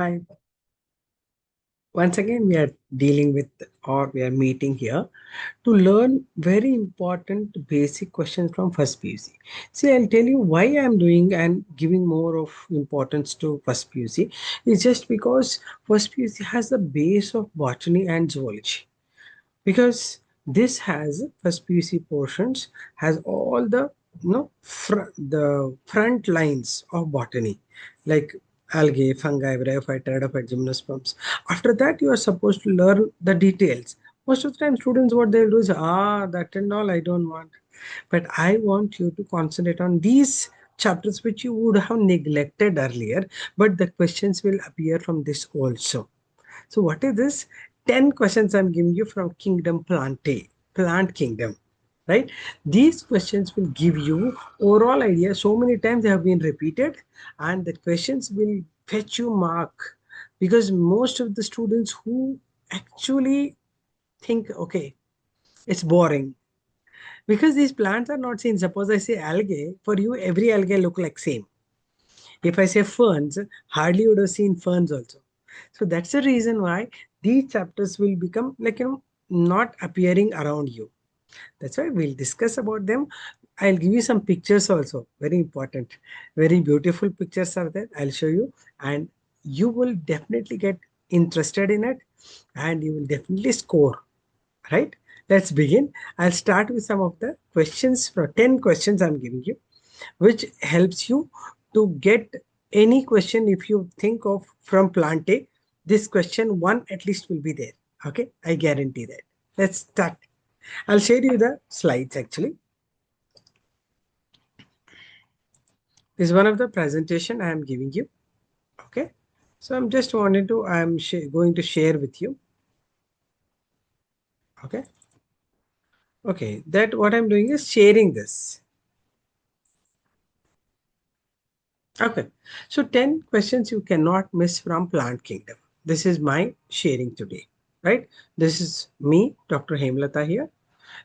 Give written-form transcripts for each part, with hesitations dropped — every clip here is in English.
Hi. Once again, we are dealing with or we are meeting here to learn very important basic questions from first PUC. See, I'll tell you why I'm doing and giving more of importance to first PUC. It's just because first PUC has the base of botany and zoology. Because this has first PUC portions has all the the front lines of botany like algae, fungi, bryophyte, pteridophyte, gymnosperms. After that, you are supposed to learn the details. Most of the time, students what they'll do is that and all I don't want, but I want you to concentrate on these chapters which you would have neglected earlier, but the questions will appear from this also. So what is this? 10 questions I'm giving you from Kingdom Plante, Plant Kingdom, right? These questions will give you overall idea. So many times they have been repeated and the questions will fetch you mark because most of the students who actually think, okay, it's boring because these plants are not seen. Suppose I say algae, for you, every algae look like same. If I say ferns, hardly you would have seen ferns also. So that's the reason why these chapters will become like, not appearing around you. That's why we'll discuss about them. I'll give you some pictures also. Very important. Very beautiful pictures are there. I'll show you and you will definitely get interested in it and you will definitely score. Right? Let's begin. I'll start with some of the questions for 10 questions I'm giving you which helps you to get any question if you think of from Plante. This question one at least will be there. Okay, I guarantee that. Let's start. I'll share you the slides actually. This is one of the presentation I am giving you. Okay, so I'm just wanted to going to share with you. Okay, okay, that what I'm doing is sharing this. Okay, so 10 questions you cannot miss from Plant Kingdom. This is my sharing today, right? This is me, Dr. Hemlata here.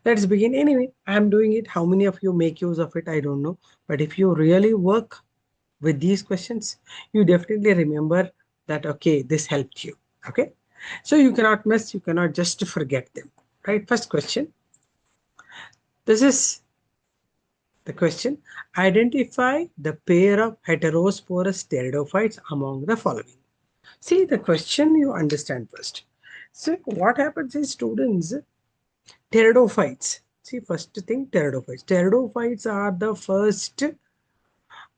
Let's begin. Anyway, I'm doing it. How many of you make use of it? I don't know. But if you really work with these questions, you definitely remember that, okay, this helped you. Okay, so you cannot miss, you cannot just forget them, right? First question. This is the question, identify the pair of heterosporous pteridophytes among the following. See, the question you understand first. So what happens is students, pteridophytes. See, first thing, pteridophytes. Pteridophytes are the first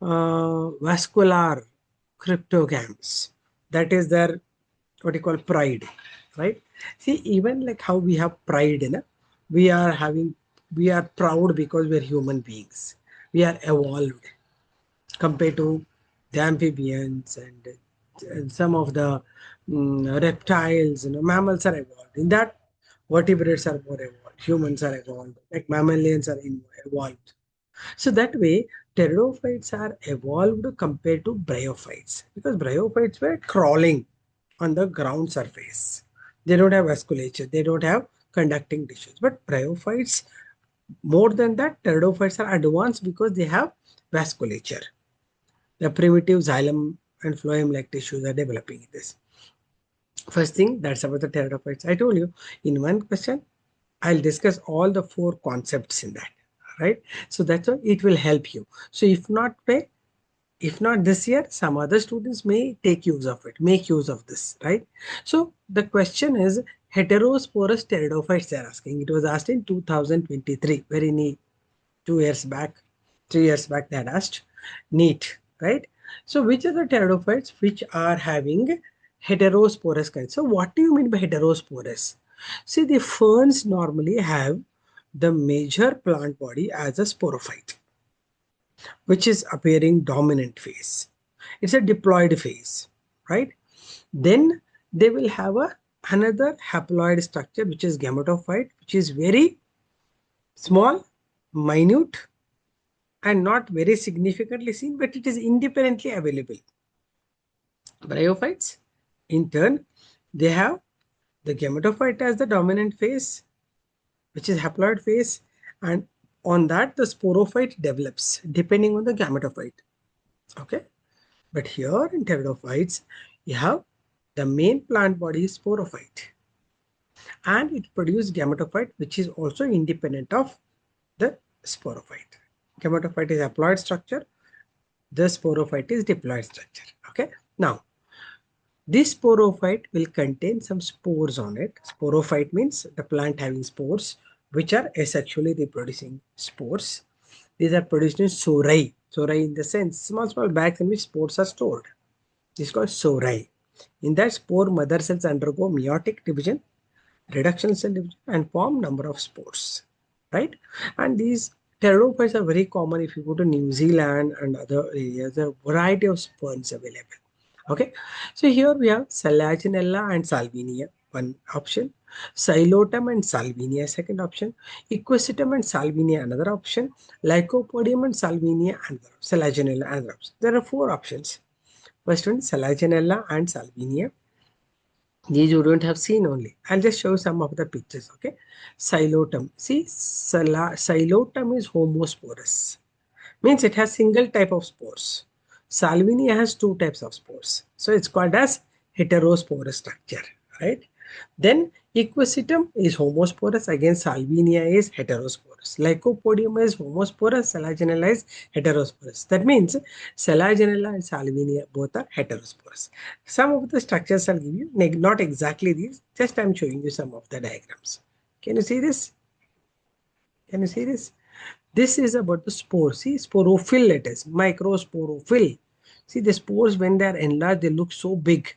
vascular cryptogams. That is their, what you call pride, right? See, even like how we have pride in it, we are having, we are proud because we are human beings. We are evolved compared to the amphibians and some of the reptiles, mammals are evolved. In that, vertebrates are more evolved, humans are evolved, like mammalians are evolved. So that way, pteridophytes are evolved compared to bryophytes because bryophytes were crawling on the ground surface. They don't have vasculature, they don't have conducting tissues. But bryophytes, more than that, pteridophytes are advanced because they have vasculature. The primitive xylem and phloem like tissues are developing in this. First thing, that's about the pteridophytes. I told you in one question, I'll discuss all the four concepts in that, right? So that's why it will help you. So if not this year, some other students may take use of it, make use of this, right? So the question is heterosporous pteridophytes they're asking. It was asked in 2023, very neat, 2 years back, 3 years back they had asked, NEET, right? So which are the pteridophytes which are having heterosporous kinds? So what do you mean by heterosporous? See, the ferns normally have the major plant body as a sporophyte, which is appearing dominant phase. It's a diploid phase, right? Then they will have another haploid structure, which is gametophyte, which is very small, minute, and not very significantly seen, but it is independently available. Bryophytes, in turn, they have the gametophyte as the dominant phase, which is haploid phase, and on that the sporophyte develops depending on the gametophyte. Okay, but here in pteridophytes, you have the main plant body is sporophyte, and it produces gametophyte, which is also independent of the sporophyte. Gametophyte is haploid structure, the sporophyte is diploid structure. Okay. Now, this sporophyte will contain some spores on it. Sporophyte means the plant having spores, which are asexually reproducing spores. These are produced in sori. Sori in the sense, small bags in which spores are stored. This is called sori. In that, spore mother cells undergo meiotic division, reduction cell division, and form number of spores. Right? And these pteridophytes are very common if you go to New Zealand and other areas. There are a variety of spawns available. Okay, so here we have Selaginella and Salvinia, one option. Xylotum and Salvinia, second option. Equisetum and Salvinia, another option. Lycopodium and Salvinia, another. Selaginella, another option. There are four options. First one, Selaginella and Salvinia. These you don't have seen only. I'll just show some of the pictures. Okay, Xylotum. See, Xylotum is homosporous, means it has single type of spores. Salvinia has two types of spores. So it's called as heterosporous structure, right? Then Equisetum is homosporous, again Salvinia is heterosporous. Lycopodium is homosporous, Selaginella is heterosporous. That means Selaginella and Salvinia both are heterosporous. Some of the structures I'll give you, not exactly these, just I'm showing you some of the diagrams. Can you see this? Can you see this? This is about the spore. See, sporophyll it is, microsporophyll. See, the spores when they are enlarged, they look so big.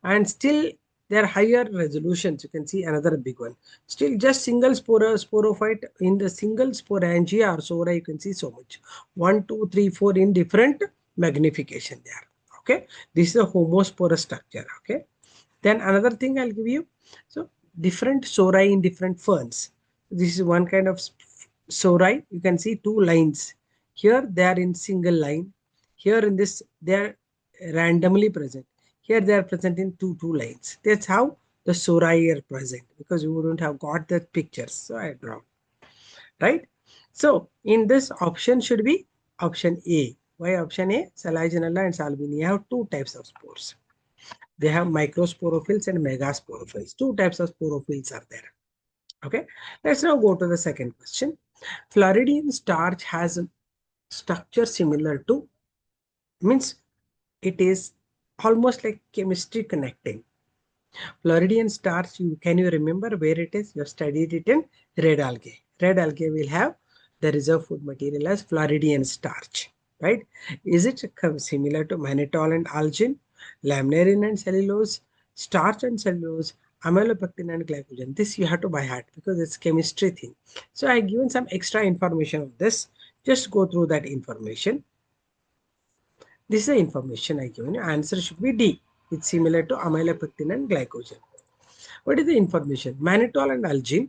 And still, they are higher resolutions. You can see another big one. Still, just single sporophyte in the single sporangia or sora, you can see so much. 1, 2, 3, 4 in different magnification there. Okay. This is a homosporous structure. Okay. Then another thing I'll give you. So, different sori in different ferns. This is one kind of sori. You can see two lines. Here they are in single line. Here in this they are randomly present. Here they are present in two lines. That's how the sori are present, because you wouldn't have got the pictures. So I draw. Right. So in this option should be option A. Why option A? Selaginella and Salvinia have two types of spores. They have microsporophylls and megasporophylls. Two types of sporophylls are there. Okay. Let's now go to the second question. Floridian starch has a structure similar to, means it is almost like chemistry connecting. Floridian starch, can you remember where it is? You have studied it in red algae. Red algae will have the reserve food material as Floridian starch, right? Is it similar to mannitol and algin, lamnarin and cellulose, starch and cellulose, amylopectin and glycogen? This you have to by heart because it's chemistry thing. So I given some extra information of this. Just go through that information. This is the information I given you. Answer should be D. It's similar to amylopectin and glycogen. What is the information? Mannitol and algin.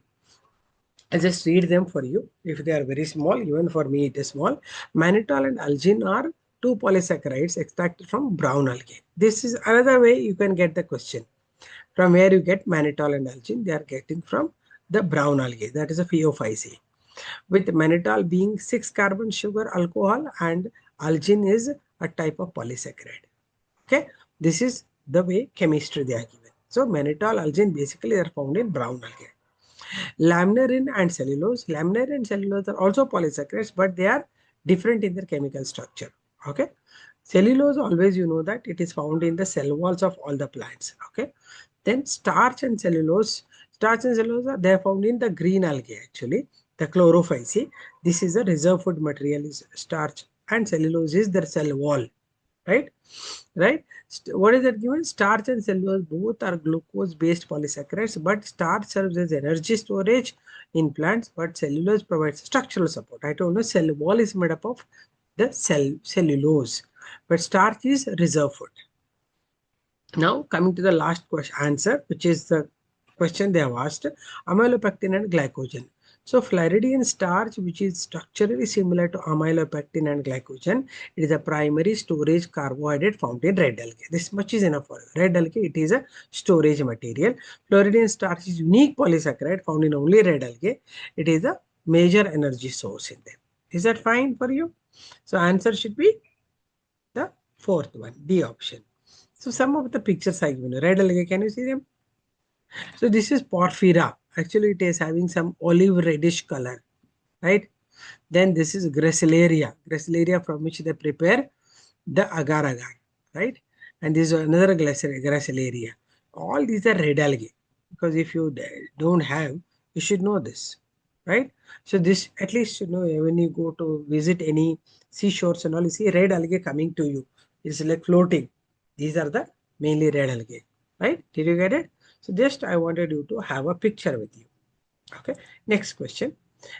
I just read them for you. If they are very small, even for me it is small. Mannitol and algin are two polysaccharides extracted from brown algae. This is another way you can get the question. From where you get mannitol and algin, they are getting from the brown algae. That is a pheophyce. With mannitol being 6-carbon sugar alcohol and algin is a type of polysaccharide. Okay, this is the way chemistry they are given. So mannitol, algin basically are found in brown algae. Lamnarin and cellulose. Lamnarin and cellulose are also polysaccharides, but they are different in their chemical structure. Okay. Cellulose, always you know that it is found in the cell walls of all the plants. Okay. Then starch and cellulose. Starch and cellulose are they are found in the green algae actually. The chlorophyce. This is a reserve food material is starch, and cellulose is their cell wall. Right? Right? What is that given? Starch and cellulose both are glucose based polysaccharides, but starch serves as energy storage in plants, but cellulose provides structural support. I told you cell wall is made up of the cellulose, but starch is reserve food. Now coming to the last question answer, which is the question they have asked, amylopectin and glycogen. So Floridian starch, which is structurally similar to amylopectin and glycogen, it is a primary storage carbohydrate found in red algae. This much is enough for you. Red algae, it is a storage material. Floridian starch is unique polysaccharide found in only red algae. It is a major energy source in them. Is that fine for you? So answer should be the fourth one, D option. So some of the pictures I given you, red algae, can you see them? So this is porphyra. Actually, it is having some olive reddish color, right? Then this is gracilaria, gracilaria from which they prepare the agar agar, right? And this is another gracilaria. All these are red algae because if you don't have, you should know this, right? So this at least you know when you go to visit any seashores and all, you see red algae coming to you. It's like floating. These are the mainly red algae, right? Did you get it? So just I wanted you to have a picture with you. Okay. Next question.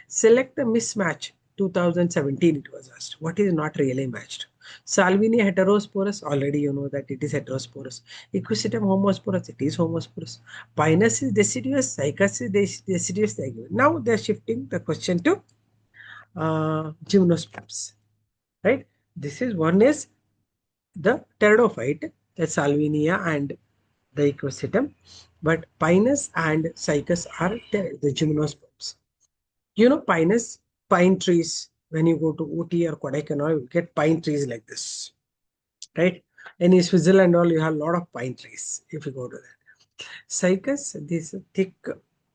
Select the mismatch. 2017 it was asked. What is not really matched? Salvini heterosporus, already you know that it is heterosporus. Equisetum homosporus, it is homosporus. Pinus is deciduous, Cycas is deciduous. Now they are shifting the question to gymnosperms, right? This is one is the pteridophyte, the Salvinia and the Equisetum, but Pinus and Cycas are the gymnosperms. You know, pine trees, when you go to Ooty or Kodaikanal, you get pine trees like this, right? And in Switzerland, all you have a lot of pine trees if you go to that. Cycas, this thick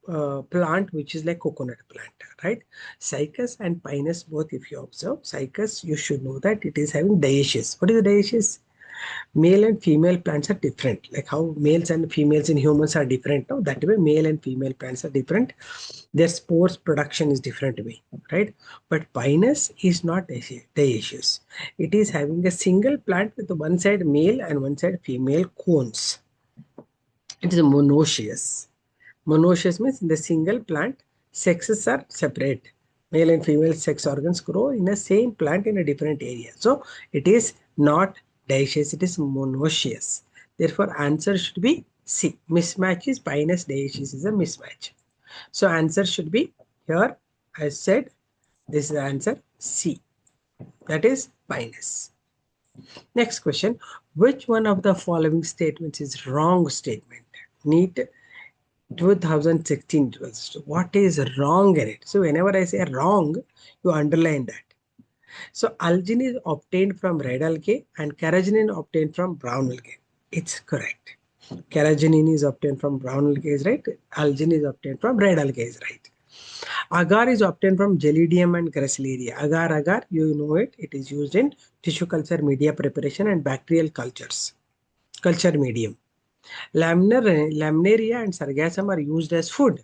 plant which is like coconut plant, right? Cycas and Pinus, both if you observe, Cycas, you should know that it is having dioecious. What is the dioecious? Male and female plants are different, like how males and females in humans are different. Now that way male and female plants are different, their spores production is different way, right? But pinus is not dioecious. It is having a single plant with one side male and one side female cones. It is monoecious. Monoecious means in the single plant sexes are separate. Male and female sex organs grow in the same plant in a different area. So it is not dioecious, it is monoecious. Therefore, answer should be C. Mismatch is pinus, dioecious is a mismatch. So answer should be here. I said this is the answer C. That is pinus. Next question. Which one of the following statements is wrong statement? NEET 2016. What is wrong in it? So whenever I say wrong, you underline that. So algin is obtained from red algae and carrageenan obtained from brown algae. It's correct. Carrageenan is obtained from brown algae is right. Algin is obtained from red algae is right. Agar is obtained from Gelidium and Gracilaria. Agar, you know it. It is used in tissue culture media preparation and bacterial culture medium. Laminaria and sargassum are used as food.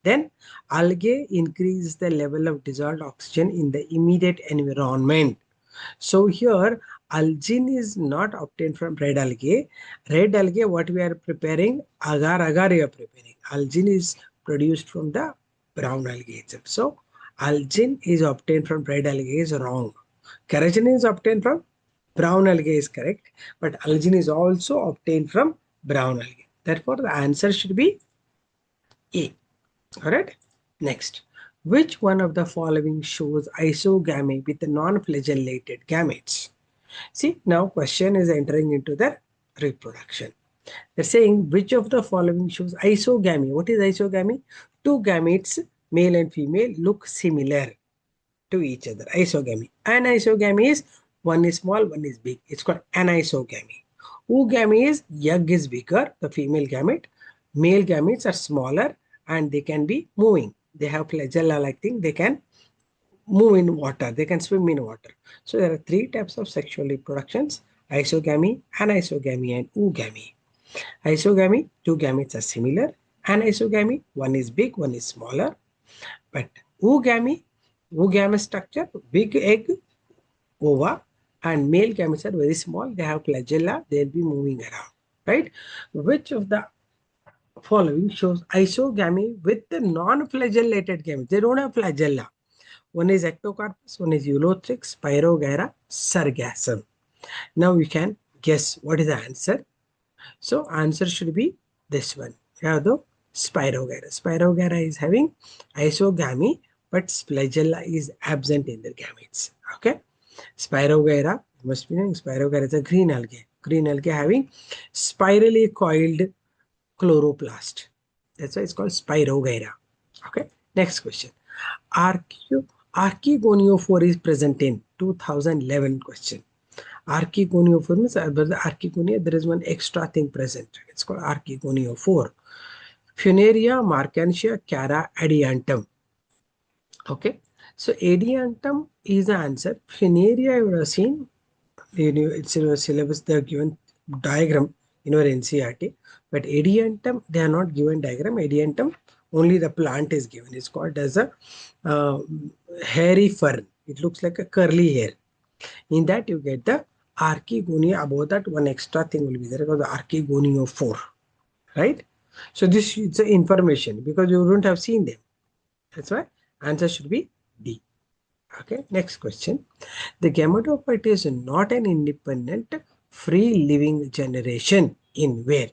Then algae increase the level of dissolved oxygen in the immediate environment. So here algin is not obtained from red algae. Red algae, what we are preparing, agar we are preparing. Algin is produced from the brown algae itself. So algin is obtained from red algae is wrong. Carrageenan is obtained from brown algae is correct, but algin is also obtained from brown algae. Therefore, the answer should be A. Alright. Next, which one of the following shows isogamy with the non-flagellated gametes? See, now question is entering into the reproduction. They're saying which of the following shows isogamy. What is isogamy? Two gametes, male and female, look similar to each other. Isogamy. Anisogamy is one is small, one is big. It's called anisogamy. Oogamy is egg is bigger, the female gamete. Male gametes are smaller and they can be moving. They have flagella like thing. They can move in water. They can swim in water. So there are three types of sexual reproductions: isogamy, anisogamy, and oogamy. Isogamy, two gametes are similar. Anisogamy, one is big, one is smaller. But oogamy, oogamy structure, big egg, ova, and male gametes are very small. They have flagella. They'll be moving around, right? Which of the following shows isogamy with the non-flagellated gametes? They don't have flagella. One is ectocarpus, one is Eulothrix, Pyrogyra, Sargassum. Now we can guess what is the answer. So answer should be this one. You have the Spirogyra. Spirogyra is having isogamy, but flagella is absent in the gametes. Okay. Spirogyra, you must be knowing Spirogyra is a green algae. Green algae having spirally coiled chloroplast. That's why it's called Spirogyra. Okay. Next question. Archegoniophore is present in 2011 question. Archegoniophore means the archegonia, there is one extra thing present. It's called archegoniophore. Funaria, Marcantia, Cara, adiantum. Okay. So adiantum is the answer. Funaria, you would have seen, it's in your syllabus, they are given diagram in your NCRT. But adiantum, they are not given diagram. Adiantum, only the plant is given. It's called as a uh, hairy fern. It looks like a curly hair. In that you get the archegonia. Above that one extra thing will be there because the archegoniophore, right? So this is the information because you wouldn't have seen them. That's why answer should be D. Okay, next question. The gametophyte is not an independent free living generation in where?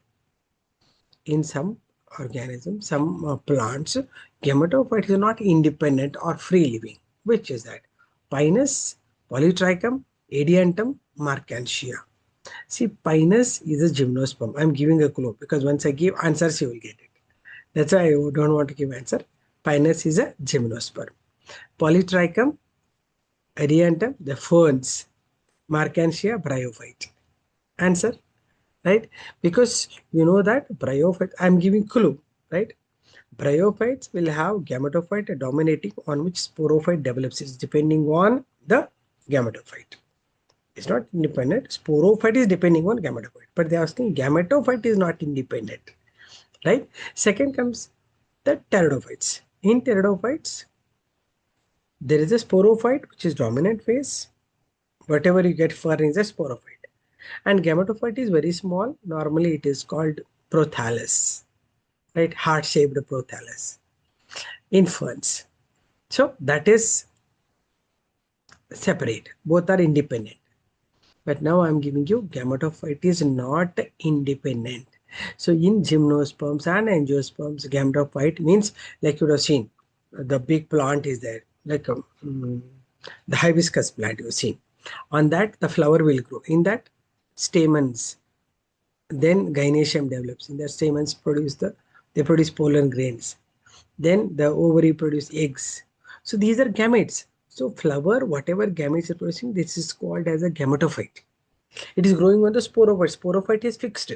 In some organisms, some plants, gametophyte is not independent or free living. Which is that? Pinus, Polytrichum, Adiantum, Marcantia. See, Pinus is a gymnosperm. I'm giving a clue because once I give answers, you will get it. That's why I don't want to give answer. Pinus is a gymnosperm. Polytrichum, Adiantum, the ferns. Marcantia, bryophyte. Answer, right? Because you know that bryophyte, I'm giving clue, right? Bryophytes will have gametophyte dominating on which sporophyte develops. It's depending on the gametophyte. It's not independent. Sporophyte is depending on gametophyte. But they are asking gametophyte is not independent, right? Second comes the pteridophytes. In pteridophytes, there is a sporophyte which is dominant phase. Whatever you get fern is a sporophyte. And gametophyte is very small. Normally it is called prothallus, right? Heart-shaped prothallus in ferns. So that is separate. Both are independent. But now I'm giving you gametophyte is not independent. So in gymnosperms and angiosperms, gametophyte means like you would have seen, the big plant is there, like the hibiscus plant you've seen. On that, the flower will grow. In that, stamens, then gynoecium develops. In the stamens they produce pollen grains. Then the ovary produce eggs. So these are gametes. So flower, whatever gametes are producing, this is called as a gametophyte. It is growing on the sporophyte. Sporophyte is fixed.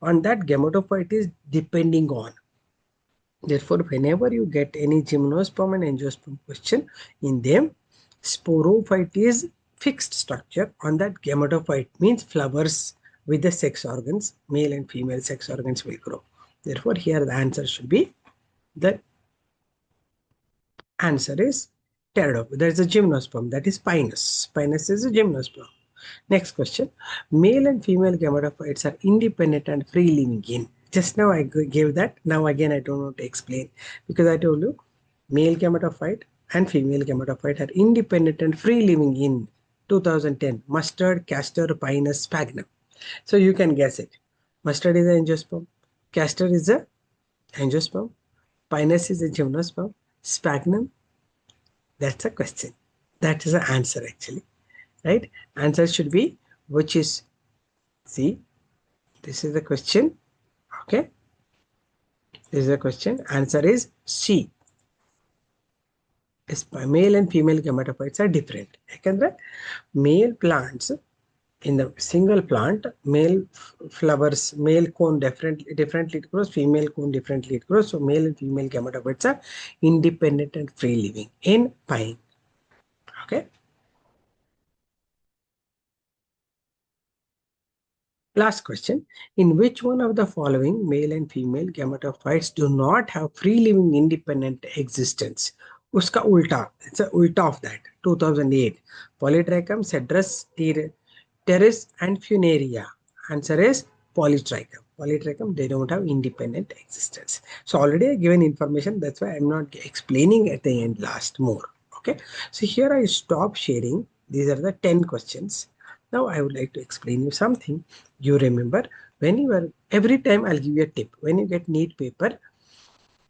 On that, gametophyte is depending on. Therefore, whenever you get any gymnosperm and angiosperm question, in them, sporophyte is fixed structure. On that, gametophyte means flowers with the sex organs, male and female sex organs will grow. Therefore, here the answer should be, the answer is pteridophyte. There is a gymnosperm, that is Pinus. Pinus is a gymnosperm. Next question. Male and female gametophytes are independent and free living in. Just now I gave that. Now again I don't want to explain because I told you male gametophyte and female gametophyte are independent and free living in 2010. Mustard, castor, pinus, sphagnum. So you can guess it. Mustard is an angiosperm. Castor is a angiosperm. Pinus is a gymnosperm. Sphagnum, that's a question. That is the answer actually. Right? Answer should be, which is C. This is the question. Okay. This is the question. Answer is C. Yes, male and female gametophytes are different. Yakandre male plants in the single plant, male flowers, male cone differently it grows, female cone differently it grows. So male and female gametophytes are independent and free living in pine. Okay. Last question. In which one of the following male and female gametophytes do not have free living independent existence? Uska ulta. It's a ulta of that. 2008. Polytrichum, Cedrus, Terrace and Funaria. Answer is Polytrichum. Polytrichum, they don't have independent existence. So already I given information. That's why I'm not explaining at the end last more. Okay. So here I stop sharing. These are the 10 questions. Now I would like to explain you something. You remember when you are, every time I'll give you a tip. When you get NEET paper,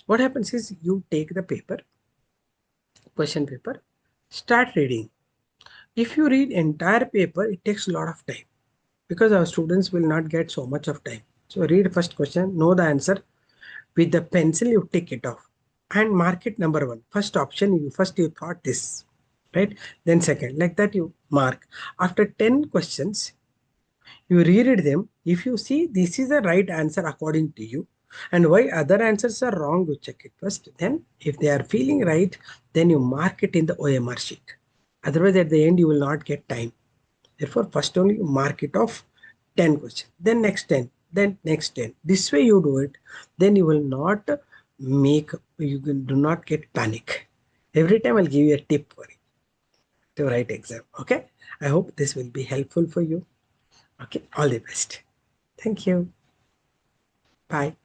what happens is you take the paper, question paper, start reading. If you read entire paper, it takes a lot of time because our students will not get so much of time. So read first question, know the answer. With the pencil, you tick it off and mark it number one. First option, you thought this. right? Then second, like that you mark. After 10 questions, you reread them. If you see this is the right answer according to you, and why other answers are wrong, you check it first. Then, if they are feeling right, then you mark it in the OMR sheet. Otherwise, at the end, you will not get time. Therefore, first only you mark it off 10 questions, then next 10, then next 10. This way you do it, then you will not make, do not get panic. Every time I'll give you a tip for it to write exam. Okay. I hope this will be helpful for you. Okay. All the best. Thank you. Bye.